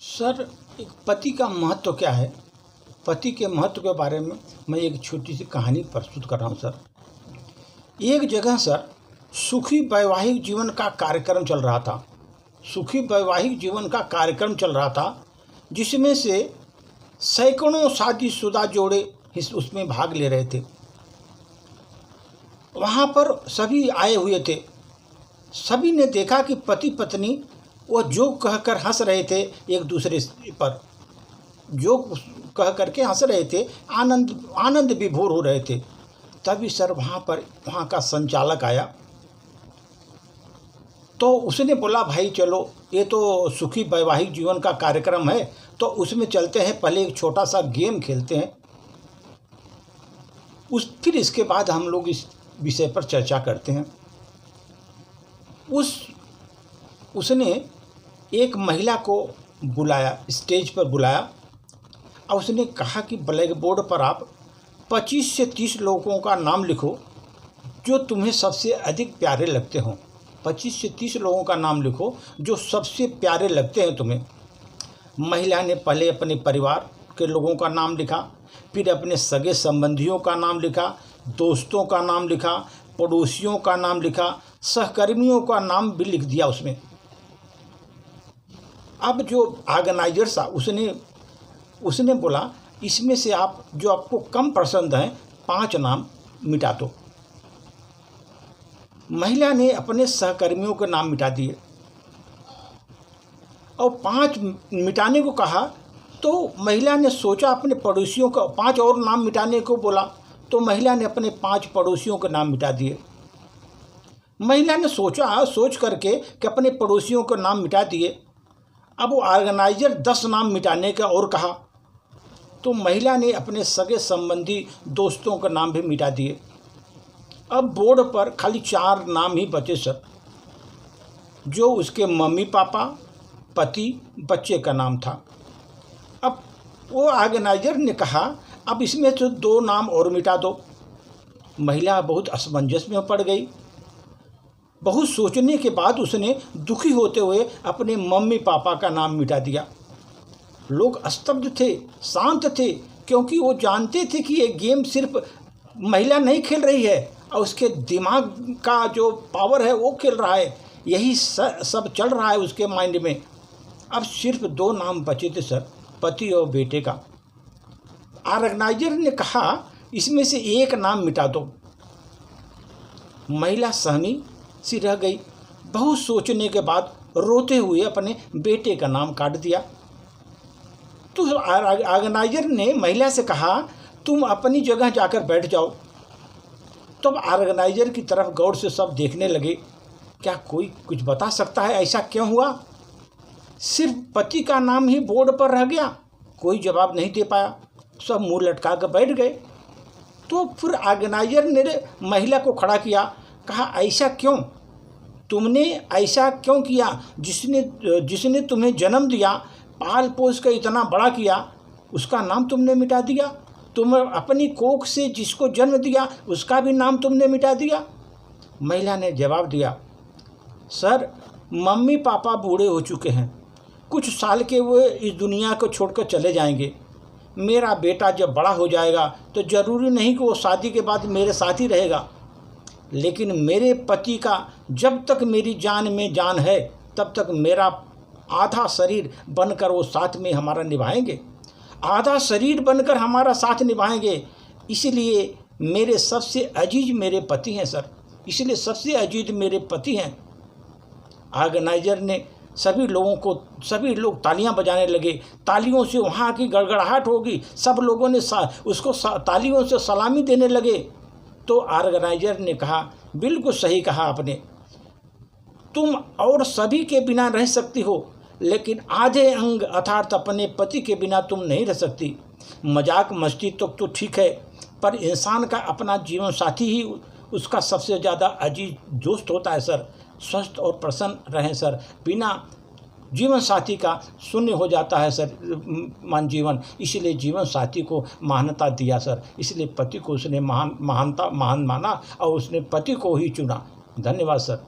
Sir, एक पति का महत्व क्या है? पति के महत्व के बारे में मैं एक छोटी सी कहानी प्रस्तुत कर रहा हूँ सर। एक जगह सर सुखी वैवाहिक जीवन का कार्यक्रम चल रहा था। सुखी वैवाहिक जीवन का कार्यक्रम चल रहा था जिसमें से सैकड़ों शादीशुदा जोड़े उसमें भाग ले रहे थे। वहाँ पर सभी आए हुए थे। सभी ने देखा कि पति पत्नी वो जोक कहकर हंस रहे थे, एक दूसरे पर जोक कह करके हंस रहे थे, आनंद विभोर हो रहे थे। तभी सर वहाँ का संचालक आया तो उसने बोला, भाई चलो, ये तो सुखी वैवाहिक जीवन का कार्यक्रम है तो उसमें चलते हैं, पहले एक छोटा सा गेम खेलते हैं, फिर इसके बाद हम लोग इस विषय पर चर्चा करते हैं। उसने एक महिला को बुलाया, स्टेज पर बुलाया और उसने कहा कि ब्लैक बोर्ड पर आप 25 से 30 लोगों का नाम लिखो जो तुम्हें सबसे अधिक प्यारे लगते हों। 25 से 30 लोगों का नाम लिखो जो सबसे प्यारे लगते हैं तुम्हें। महिला ने पहले अपने परिवार के लोगों का नाम लिखा, फिर अपने सगे संबंधियों का नाम लिखा, दोस्तों का नाम लिखा, पड़ोसियों का नाम लिखा, सहकर्मियों का नाम भी लिख दिया उसमें। अब जो ऑर्गेनाइजर था उसने बोला, इसमें से आप जो आपको कम पसंद हैं 5 नाम मिटा दो। महिला ने अपने सहकर्मियों के नाम मिटा दिए और 5 मिटाने को कहा तो महिला ने सोचा, अपने पड़ोसियों का 5 और नाम मिटाने को बोला तो महिला ने अपने 5 पड़ोसियों के नाम मिटा दिए। महिला ने सोच करके कि अपने पड़ोसियों के नाम मिटा दिए। अब वो ऑर्गेनाइजर 10 नाम मिटाने का और कहा तो महिला ने अपने सगे संबंधी दोस्तों का नाम भी मिटा दिए। अब बोर्ड पर खाली 4 नाम ही बचे सर, जो उसके मम्मी पापा, पति, बच्चे का नाम था। अब वो ऑर्गेनाइजर ने कहा, अब इसमें से 2 नाम और मिटा दो। महिला बहुत असमंजस में पड़ गई। बहुत सोचने के बाद उसने दुखी होते हुए अपने मम्मी पापा का नाम मिटा दिया। लोग स्तब्ध थे, शांत थे, क्योंकि वो जानते थे कि ये गेम सिर्फ महिला नहीं खेल रही है और उसके दिमाग का जो पावर है वो खेल रहा है, यही सब चल रहा है उसके माइंड में। अब सिर्फ 2 नाम बचे थे सर, पति और बेटे का। ऑर्गेनाइजर ने कहा, इसमें से 1 नाम मिटा दो। महिला सहमी सी रह गई। बहुत सोचने के बाद रोते हुए अपने बेटे का नाम काट दिया। तो ऑर्गेनाइजर ने महिला से कहा, तुम अपनी जगह जाकर बैठ जाओ। तब ऑर्गेनाइजर की तरफ गौर से सब देखने लगे, क्या कोई कुछ बता सकता है ऐसा क्यों हुआ? सिर्फ पति का नाम ही बोर्ड पर रह गया। कोई जवाब नहीं दे पाया, सब मुंह लटका कर बैठ गए। तो फिर ऑर्गेनाइजर ने महिला को खड़ा किया, कहा, ऐसा क्यों? तुमने ऐसा क्यों किया? जिसने तुम्हें जन्म दिया, पाल पोस कर इतना बड़ा किया, उसका नाम तुमने मिटा दिया। तुम अपनी कोख से जिसको जन्म दिया उसका भी नाम तुमने मिटा दिया। महिला ने जवाब दिया, सर, मम्मी पापा बूढ़े हो चुके हैं, कुछ साल के वो इस दुनिया को छोड़कर चले जाएंगे। मेरा बेटा जब बड़ा हो जाएगा तो ज़रूरी नहीं कि वो शादी के बाद मेरे साथ ही रहेगा, लेकिन मेरे पति का जब तक मेरी जान में जान है तब तक मेरा आधा शरीर बनकर वो साथ में हमारा निभाएंगे, आधा शरीर बनकर हमारा साथ निभाएंगे। इसलिए मेरे सबसे अजीज मेरे पति हैं सर, इसलिए सबसे अजीज मेरे पति हैं। ऑर्गेनाइजर ने सभी लोग तालियां बजाने लगे। तालियों से वहाँ की गड़गड़ाहट होगी, सब लोगों ने उसको तालियों से सलामी देने लगे। तो ऑर्गेनाइजर ने कहा, बिल्कुल सही कहा आपने, तुम और सभी के बिना रह सकती हो, लेकिन आधे अंग अर्थात अपने पति के बिना तुम नहीं रह सकती। मजाक मस्ती तो ठीक है, पर इंसान का अपना जीवन साथी ही उसका सबसे ज़्यादा अजीज दोस्त होता है सर। स्वस्थ और प्रसन्न रहें सर, बिना जीवन साथी का शून्य हो जाता है सर मान जीवन। इसलिए जीवन साथी को महानता दिया सर, इसलिए पति को उसने महान माना और उसने पति को ही चुना। धन्यवाद सर।